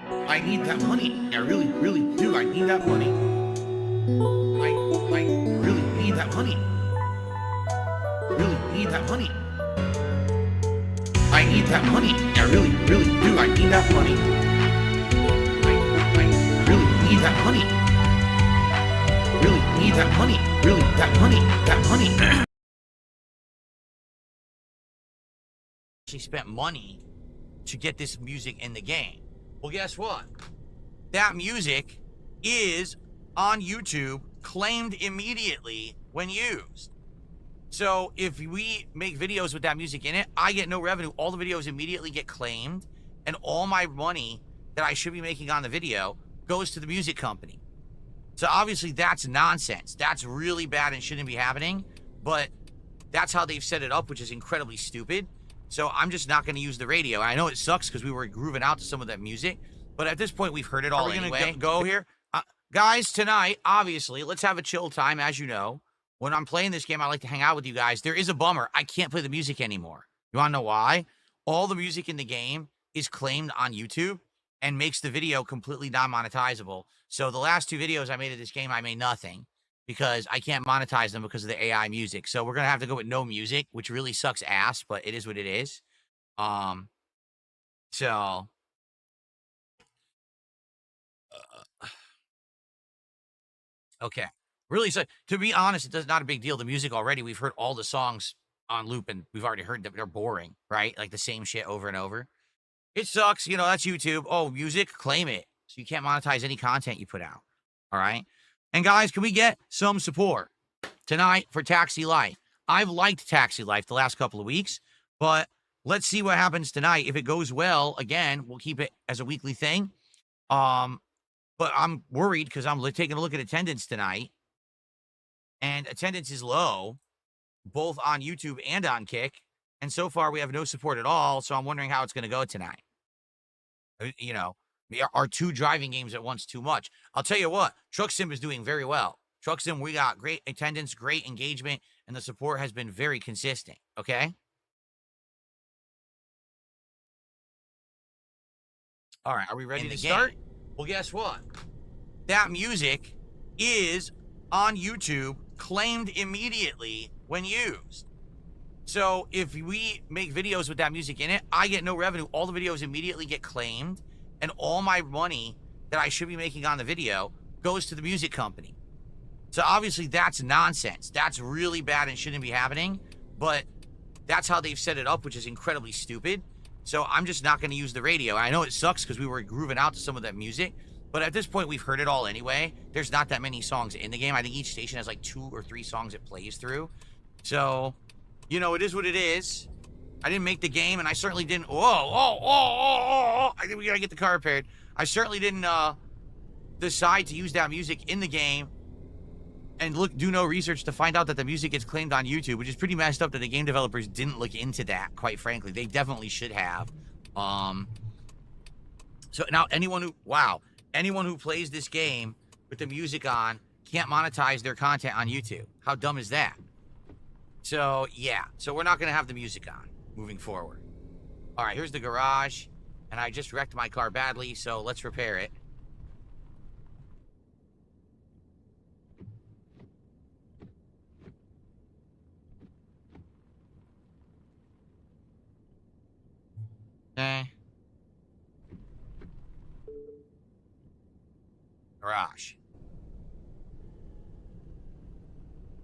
I need that money. I really, really do. I need that money. I really need that money. Really need that money. I need that money. I really, really do. I need that money. I really need that money. Really need that money. Really, that money. That money. She spent money to get this music in the game. Well, guess what? That music is on YouTube, claimed immediately when used. So if we make videos with that music in it, I get no revenue. All the videos immediately get claimed, and all my money that I should be making on the video goes to the music company. So obviously that's nonsense. That's really bad and shouldn't be happening, but that's how they've set it up, which is incredibly stupid. So I'm just not going to use the radio. I know it sucks because we were grooving out to some of that music, but at this point we've heard it all anyway. Are we gonna go here? Guys, tonight, obviously, let's have a chill time. As you know, when I'm playing this game, I like to hang out with you guys. There is a bummer. I can't play the music anymore. You want to know why? All the music in the game is claimed on YouTube and makes the video completely non-monetizable. So the last two videos I made of this game, I made nothing because I can't monetize them because of the AI music. So we're going to have to go with no music, which really sucks ass, but it is what it is. Okay. Really, so to be honest, it's not a big deal. The music already, we've heard all the songs on loop and we've already heard that they're boring, right? Like the same shit over and over. It sucks. You know, that's YouTube. Oh, music, claim it. So you can't monetize any content you put out. All right. And guys, can we get some support tonight for Taxi Life? I've liked Taxi Life the last couple of weeks, but let's see what happens tonight. If it goes well, again, we'll keep it as a weekly thing. But I'm worried because I'm taking a look at attendance tonight, and attendance is low, both on YouTube and on Kick. And so far, we have no support at all. So I'm wondering how it's going to go tonight. You know, are two driving games at once too much? I'll tell you what, Truck Sim is doing very well. Truck Sim, we got great attendance, great engagement, and the support has been very consistent. Okay. All right. Are we ready to start? Well, guess what? That music is on YouTube, claimed immediately when used. So if we make videos with that music in it, I get no revenue. All the videos immediately get claimed, and all my money that I should be making on the video goes to the music company. So obviously that's nonsense. That's really bad and shouldn't be happening, but that's how they've set it up, which is incredibly stupid. So I'm just not going to use the radio. I know it sucks because we were grooving out to some of that music, but at this point we've heard it all anyway. There's not that many songs in the game. I think each station has like 2 or 3 songs it plays through. So, you know, it is what it is. I didn't make the game, and I certainly didn't. I think we got to get the car repaired. I certainly didn't decide to use that music in the game and do no research to find out that the music gets claimed on YouTube, which is pretty messed up that the game developers didn't look into that, quite frankly. They definitely should have. So now anyone who plays this game with the music on can't monetize their content on YouTube. How dumb is that? So, yeah. So we're not going to have the music on moving forward. All right, here's the garage, and I just wrecked my car badly, so let's repair it. Garage.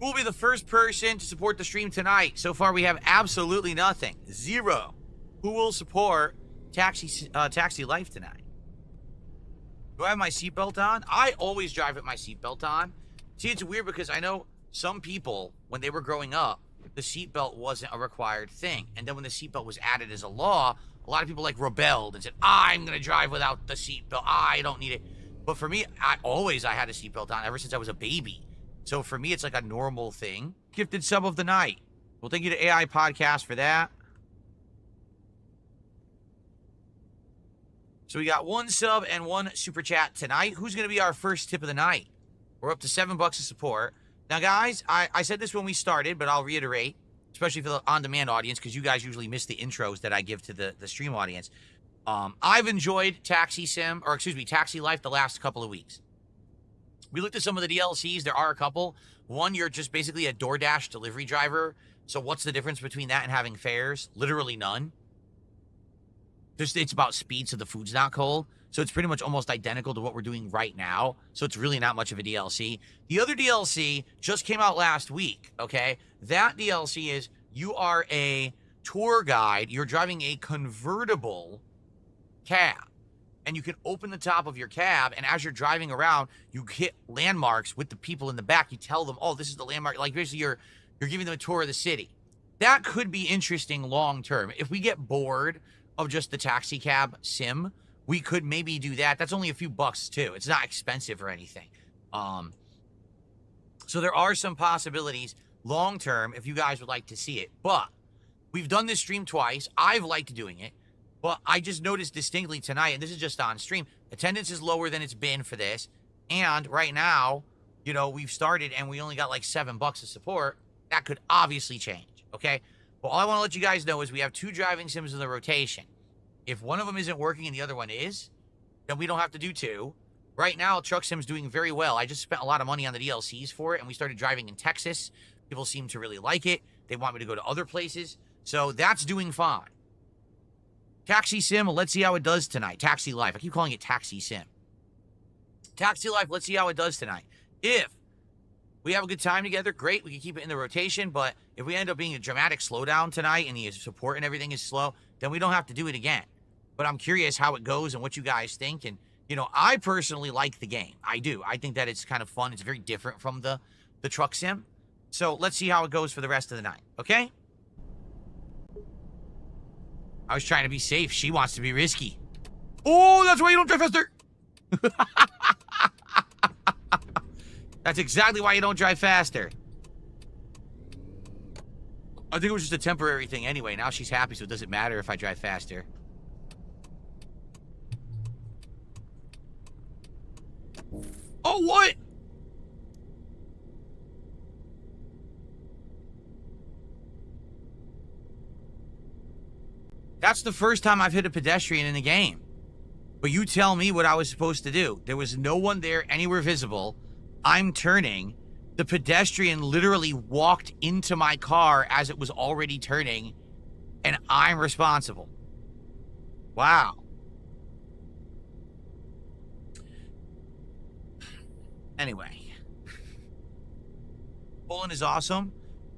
Who will be the first person to support the stream tonight? So far, we have absolutely nothing. 0. Who will support Taxi Life tonight? Do I have my seatbelt on? I always drive with my seatbelt on. See, it's weird because I know some people, when they were growing up, the seatbelt wasn't a required thing. And then when the seatbelt was added as a law, a lot of people like rebelled and said, I'm going to drive without the seatbelt. I don't need it. But for me, I had a seatbelt on ever since I was a baby. So for me, it's like a normal thing. Gifted sub of the night. Well, thank you to AI Podcast for that. So we got 1 sub and 1 super chat tonight. Who's going to be our first tip of the night? We're up to $7 of support. Now, guys, I said this when we started, but I'll reiterate, especially for the on-demand audience, because you guys usually miss the intros that I give to the stream audience. I've enjoyed Taxi Life the last couple of weeks. We looked at some of the DLCs. There are a couple. One, you're just basically a DoorDash delivery driver. So what's the difference between that and having fares? Literally none. It's about speed, so the food's not cold. So it's pretty much almost identical to what we're doing right now. So it's really not much of a DLC. The other DLC just came out last week, okay? That DLC is you are a tour guide. You're driving a convertible cab. And you can open the top of your cab, and as you're driving around, you hit landmarks with the people in the back. You tell them, oh, this is the landmark. Like, basically, you're giving them a tour of the city. That could be interesting long term. If we get bored of just the taxi cab sim, we could maybe do that. That's only a few bucks, too. It's not expensive or anything. So there are some possibilities long term if you guys would like to see it. But we've done this stream twice. I've liked doing it. But I just noticed distinctly tonight, and this is just on stream, attendance is lower than it's been for this. And right now, you know, we've started and we only got like $7 of support. That could obviously change, okay? Well, all I want to let you guys know is we have 2 driving sims in the rotation. If one of them isn't working and the other one is, then we don't have to do 2. Right now, Truck Sim's doing very well. I just spent a lot of money on the DLCs for it, and we started driving in Texas. People seem to really like it. They want me to go to other places. So that's doing fine. Taxi Sim, let's see how it does tonight. Taxi Life. I keep calling it Taxi Sim. Taxi Life, let's see how it does tonight. If we have a good time together, great. We can keep it in the rotation. But if we end up being a dramatic slowdown tonight and the support and everything is slow, then we don't have to do it again. But I'm curious how it goes and what you guys think. And, you know, I personally like the game. I do. I think that it's kind of fun. It's very different from the Truck Sim. So let's see how it goes for the rest of the night. Okay? I was trying to be safe. She wants to be risky. Oh, that's why you don't drive faster. That's exactly why you don't drive faster. I think it was just a temporary thing anyway. Now she's happy, so it doesn't matter if I drive faster. Oh, what? That's the first time I've hit a pedestrian in the game. But you tell me what I was supposed to do. There was no one there anywhere visible. I'm turning. The pedestrian literally walked into my car as it was already turning, and I'm responsible. Wow. Anyway. Poland is awesome.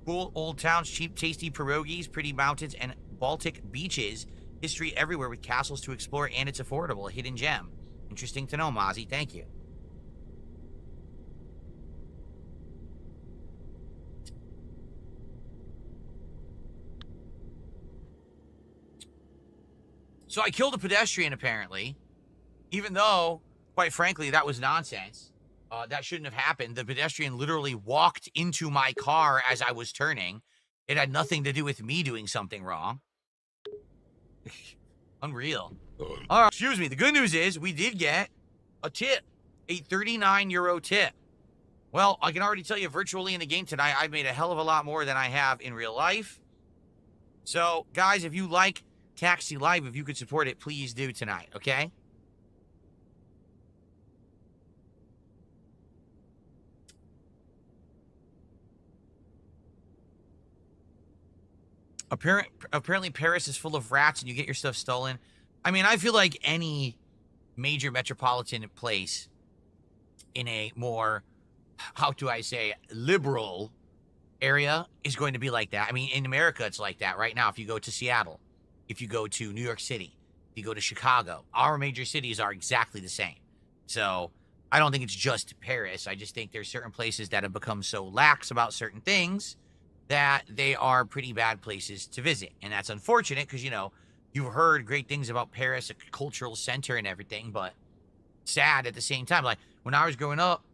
Cool old towns, cheap, tasty pierogies, pretty mountains, and Baltic beaches. History everywhere with castles to explore, and it's affordable. A hidden gem. Interesting to know, Mozzie. Thank you. So I killed a pedestrian, apparently. Even though, quite frankly, that was nonsense. That shouldn't have happened. The pedestrian literally walked into my car as I was turning. It had nothing to do with me doing something wrong. Unreal. All right, excuse me. The good news is we did get a tip, a 39 euro tip. Well, I can already tell you virtually in the game tonight, I've made a hell of a lot more than I have in real life. So, guys, if you like Taxi Live, if you could support it, please do tonight, okay? Apparently Paris is full of rats and you get your stuff stolen. I mean, I feel like any major metropolitan place in a more, how do I say, liberal area is going to be like that. I mean, in America, it's like that right now. If you go to Seattle, if you go to New York City, if you go to Chicago, our major cities are exactly the same. So I don't think it's just Paris. I just think there's certain places that have become so lax about certain things that they are pretty bad places to visit. And that's unfortunate because, you know, you've heard great things about Paris, a cultural center and everything, but sad at the same time. Like when I was growing up,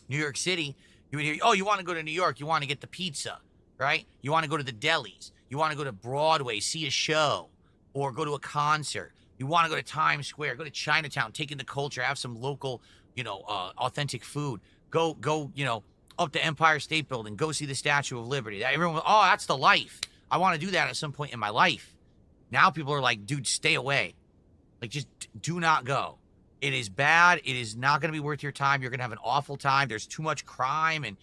New York City, you would hear, oh, you want to go to New York, you want to get the pizza, right? You want to go to the delis. You want to go to Broadway, see a show, or go to a concert. You want to go to Times Square, go to Chinatown, take in the culture, have some local, you know, authentic food. Go, you know, up to Empire State Building, go see the Statue of Liberty. Everyone, oh, that's the life. I want to do that at some point in my life. Now people are like, dude, stay away. Like, just do not go. It is bad. It is not going to be worth your time. You're going to have an awful time. There's too much crime and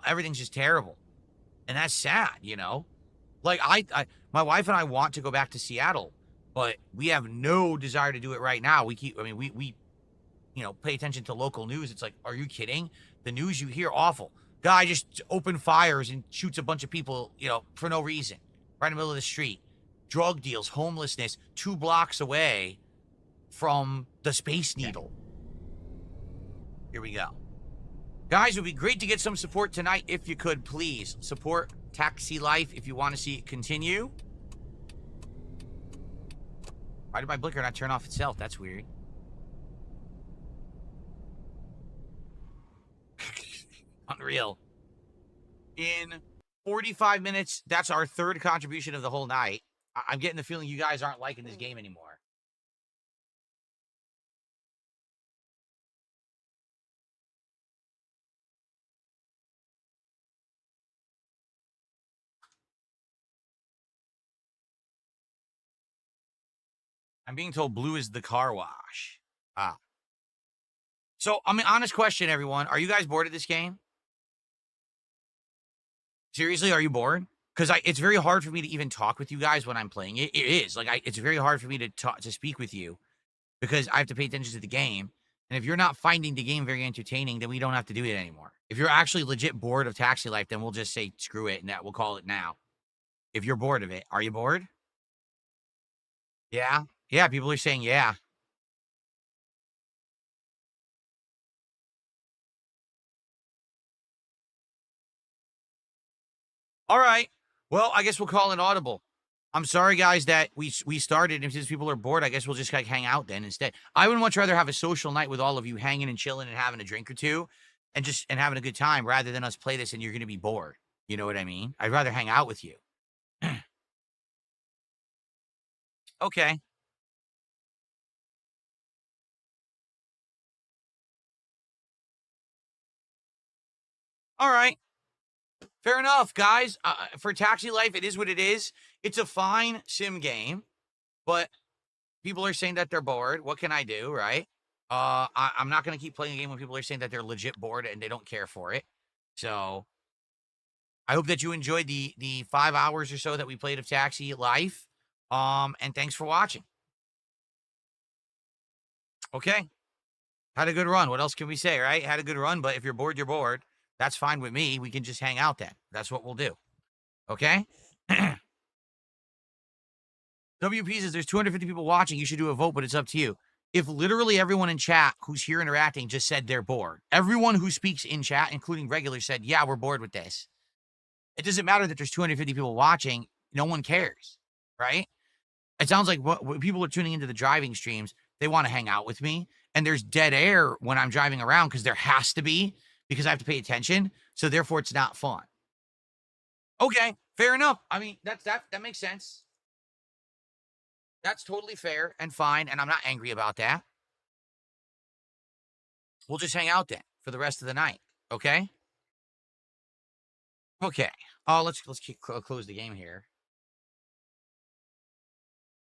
everything's just terrible. And that's sad, you know? Like, my wife and I want to go back to Seattle, but we have no desire to do it right now. We pay attention to local news. It's like, are you kidding? The news you hear, awful. Guy just opened fires and shoots a bunch of people, for no reason. Right in the middle of the street. Drug deals, homelessness, 2 blocks away from the Space Needle. Here we go. Guys, it would be great to get some support tonight if you could, please. Support Taxi Life if you want to see it continue. Why did my blinker not turn off itself? That's weird. Unreal. In 45 minutes, that's our 3rd contribution of the whole night. I'm getting the feeling you guys aren't liking this game anymore. I'm being told blue is the car wash. So, honest question, everyone. Are you guys bored of this game? Seriously, are you bored? Because it's very hard for me to even talk with you guys when I'm playing it. It is. Like, it's very hard for me to speak with you because I have to pay attention to the game. And if you're not finding the game very entertaining, then we don't have to do it anymore. If you're actually legit bored of Taxi Life, then we'll just say screw it and we'll call it now. If you're bored of it. Are you bored? Yeah? Yeah, people are saying yeah. All right. Well, I guess we'll call it audible. I'm sorry, guys, that we started, and since people are bored, I guess we'll just hang out then instead. I would much rather have a social night with all of you hanging and chilling and having a drink or two and having a good time rather than us play this and you're going to be bored. You know what I mean? I'd rather hang out with you. Okay. All right. Fair enough, guys. For Taxi Life, it is what it is. It's a fine sim game, but people are saying that they're bored. What can I do, right? I'm not going to keep playing a game when people are saying that they're legit bored and they don't care for it. So I hope that you enjoyed the 5 hours or so that we played of Taxi Life. And thanks for watching. Okay. Had a good run. What else can we say, right? Had a good run, but if you're bored, you're bored. That's fine with me. We can just hang out then. That's what we'll do. Okay? WP says there's 250 people watching. You should do a vote, but it's up to you. If literally everyone in chat who's here interacting just said they're bored, everyone who speaks in chat, including regular, said, yeah, we're bored with this. It doesn't matter that there's 250 people watching. No one cares, right? It sounds like what people are tuning into the driving streams, they want to hang out with me. And there's dead air when I'm driving around because there has to be, because I have to pay attention. So therefore, it's not fun. Okay, fair enough. I mean, that makes sense. That's totally fair and fine, and I'm not angry about that. We'll just hang out then for the rest of the night, okay? Okay. Let's close the game here.